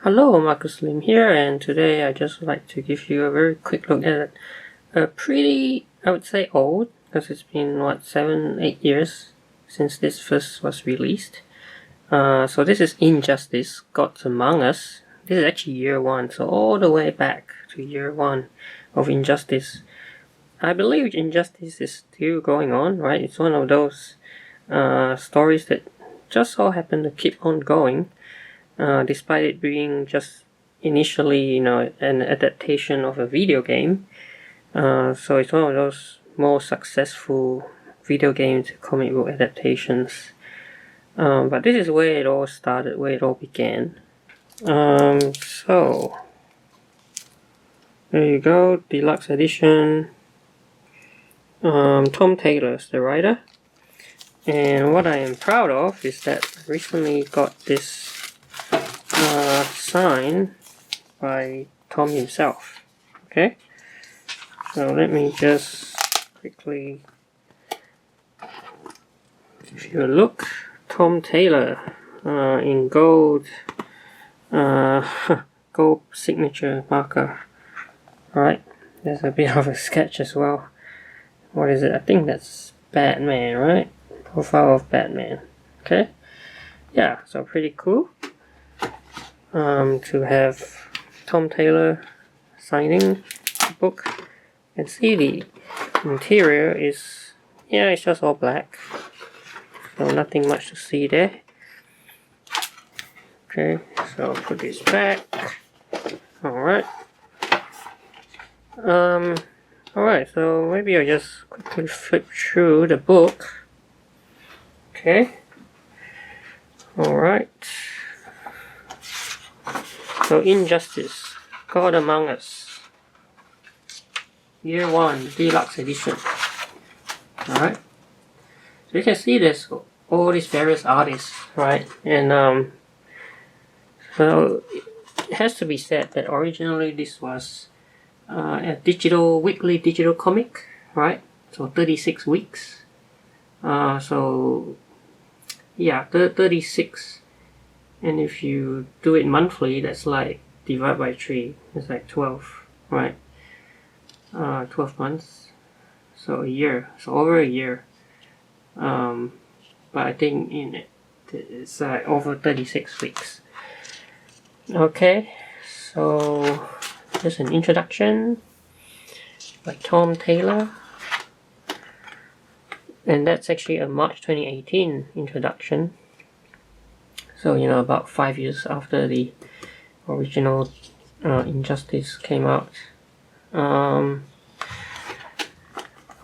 Hello, Marcus Lim here, and today I just would like to give you a very quick look at a pretty, I would say old, because it's been, 7-8 years since this first was released. So this is Injustice, Gods Among Us. This is actually year 1, so all the way back to year 1 of Injustice. I believe Injustice is still going on, right? It's one of those stories that just so happen to keep on going. Despite it being just initially, an adaptation of a video game. So it's one of those more successful video game to comic book adaptations. But this is where it all started, where it all began. So there you go, Deluxe edition. Tom Taylor's the writer. And what I am proud of is that I recently got this signed by Tom himself. Okay, so let me just quickly give you a look. Tom Taylor in gold gold signature marker. Alright, there's a bit of a sketch as well. What is it? I think that's Batman, right? Profile of Batman. Okay, yeah, so pretty cool to have Tom Taylor signing the book. And see the interior is, it's just all black, so nothing much to see there. Okay, so I'll put this back. Alright. Alright, so maybe I'll just quickly flip through the book. Okay. Alright. So Injustice, God Among Us, Year 1, Deluxe Edition. Alright. So you can see there's all these various artists, right? And so it has to be said that originally this was a weekly digital comic, right? So 36 weeks. So yeah, 36. And if you do it monthly, that's like divide by 3. It's like 12, right? 12 months. So a year. So over a year. But I think in it, it's like over 36 weeks. Okay, so just an introduction by Tom Taylor. And that's actually a March 2018 introduction. So, about 5 years after the original Injustice came out.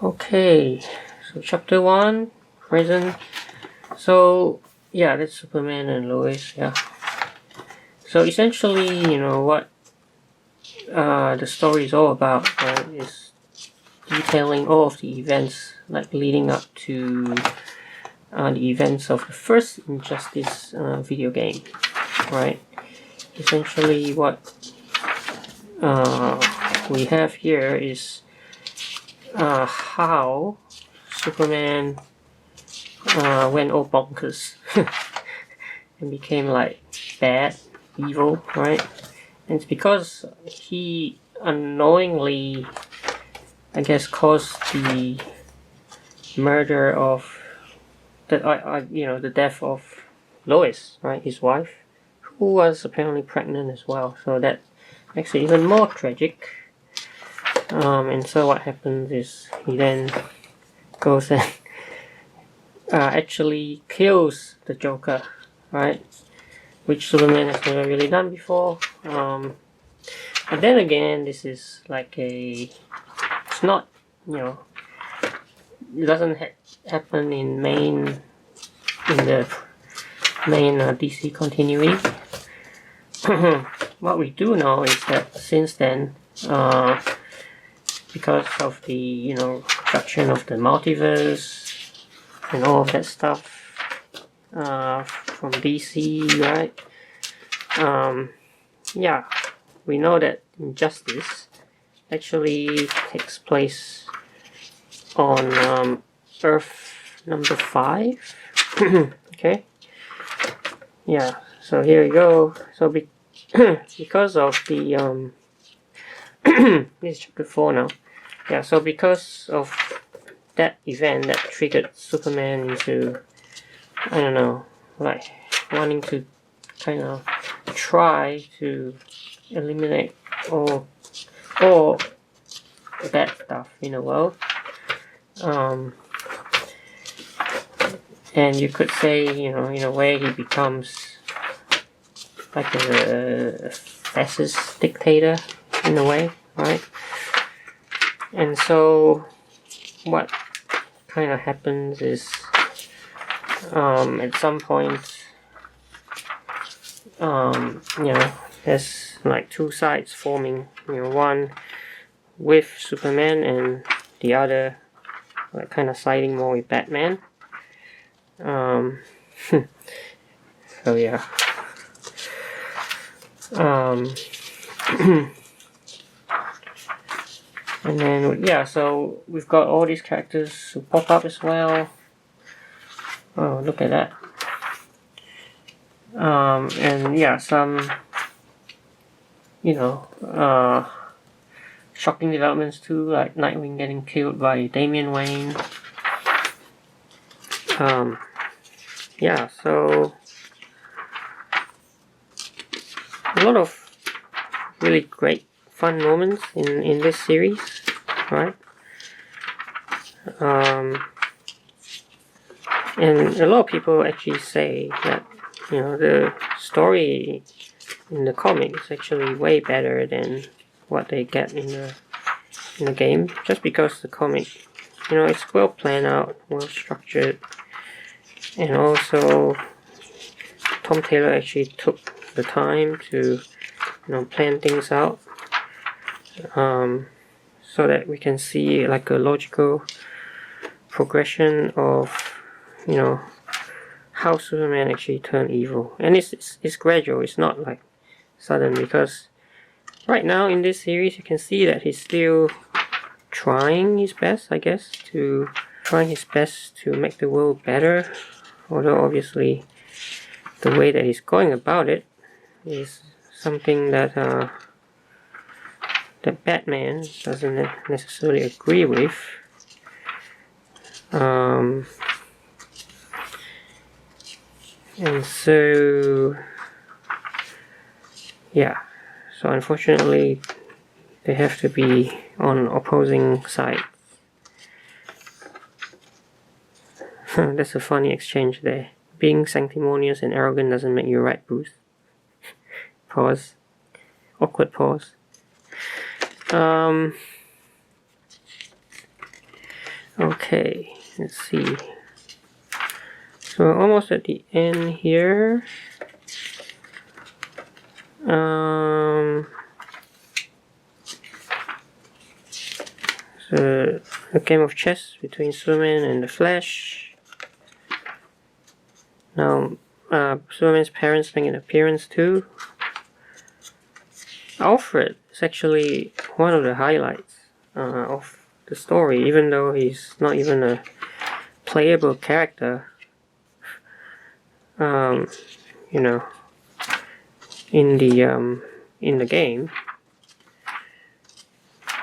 Okay, so chapter 1, present. So, yeah, that's Superman and Lois, yeah. So essentially, what the story is all about, right, is detailing all of the events, like leading up to the events of the first Injustice video game, right? Essentially what we have here is how Superman went all bonkers and became like bad, evil, right? And it's because he unknowingly, I guess, caused the murder of the death of Lois, right, his wife, who was apparently pregnant as well. So that makes it even more tragic. And so what happens is he then goes and actually kills the Joker, right, which Superman has never really done before. But then again, this is like it's not, it doesn't happen in the main DC continuity. What we do know is that since then, because of the production of the multiverse and all of that stuff from DC, right? Yeah, we know that Injustice actually takes place on Earth number 5. Okay, yeah, so here we go. So because of the this is chapter 4 now. Yeah, so because of that event that triggered Superman into, I don't know, like wanting to kind of try to eliminate all bad stuff in the world. And you could say, you know, in a way he becomes like a fascist dictator in a way, right? And so what kind of happens is at some point you know, there's like two sides forming, you know, one with Superman and the other like kind of siding more with Batman. So yeah. And then yeah, so we've got all these characters who pop up as well. Oh, look at that. And yeah, some, you know, shocking developments too, like Nightwing getting killed by Damian Wayne. Yeah, so a lot of really great fun moments in this series, right? And a lot of people actually say that, you know, the story in the comic is actually way better than what they get in the game, just because the comic, you know, it's well planned out, well structured, and also Tom Taylor actually took the time to, you know, plan things out, so that we can see like a logical progression of, you know, how Superman actually turned evil. And it's gradual, it's not like sudden, because right now in this series you can see that he's still trying his best, I guess, to make the world better, although obviously the way that he's going about it is something that that Batman doesn't necessarily agree with. And so yeah, so unfortunately they have to be on opposing sides. That's a funny exchange there. Being sanctimonious and arrogant doesn't make you right, Bruce. Pause. Awkward pause. Okay, let's see. So we're almost at the end here. So a game of chess between Superman and the Flash. Now, Superman's parents make an appearance too. Alfred is actually one of the highlights of the story, even though he's not even a playable character. You know, in the game,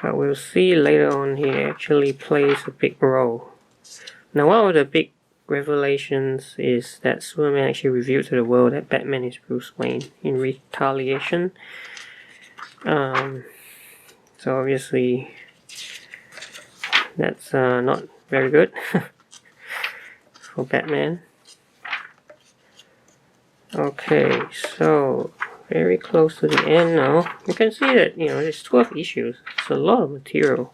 but we'll see later on he actually plays a big role. Now, one of the big revelations is that Superman actually revealed to the world that Batman is Bruce Wayne in retaliation. So obviously that's not very good for Batman. Okay, so very close to the end now. You can see that, you know, there's 12 issues. It's a lot of material.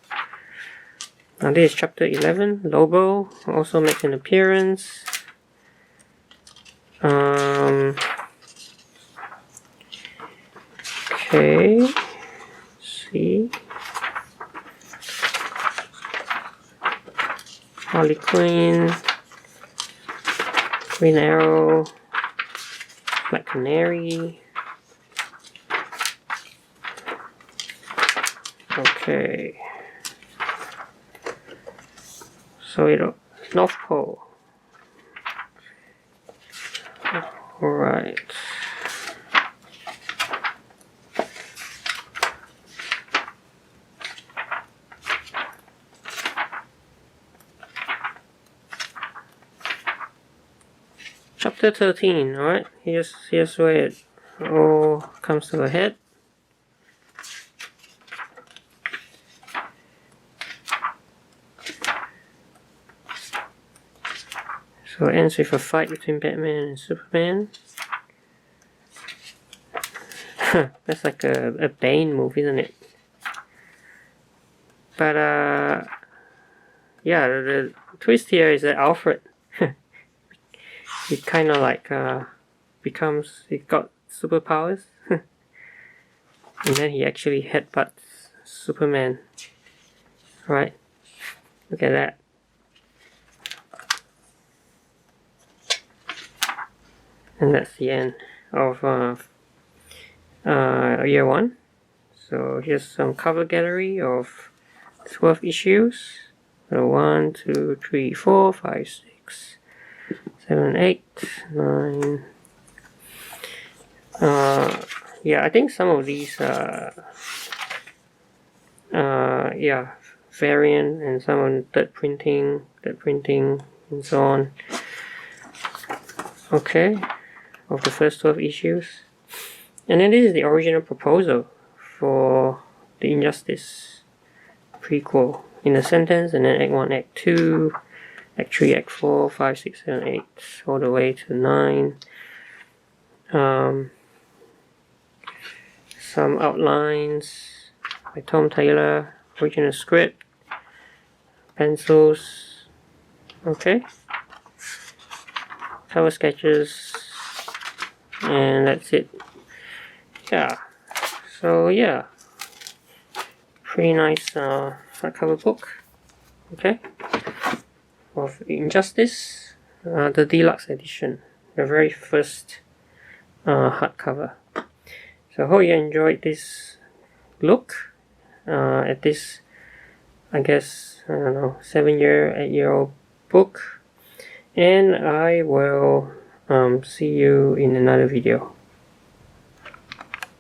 Now this is chapter 11. Lobo also makes an appearance. Okay, let's see. Harley Quinn, Green Arrow, Black Canary. Okay. So North Pole. Alright. Chapter 13, alright? Here's where it all comes to a head. So it ends with a fight between Batman and Superman. That's like a Bane move, isn't it? But yeah, the twist here is that Alfred, he kind of like he got superpowers, and then he actually headbutts Superman. Right? Look at that. And that's the end of year 1. So here's some cover gallery of 12 issues. So 1, 2, 3, 4, 5, 6, 7, 8, 9. Yeah, I think some of these yeah, variant and some on third printing, and so on. Okay, of the first 12 issues. And then this is the original proposal for the Injustice prequel in a sentence, and then Act 1, Act 2, Act 3, Act 4, 5, 6, 7, 8, all the way to 9. Some outlines by Tom Taylor, original script, pencils, okay, cover sketches, and that's it. Yeah, so yeah, pretty nice hardcover book, okay, of Injustice, the deluxe edition, the very first hardcover. So I hope you enjoyed this look at this, I guess, I don't know, 7-year, 8-year-old book, and I will see you in another video.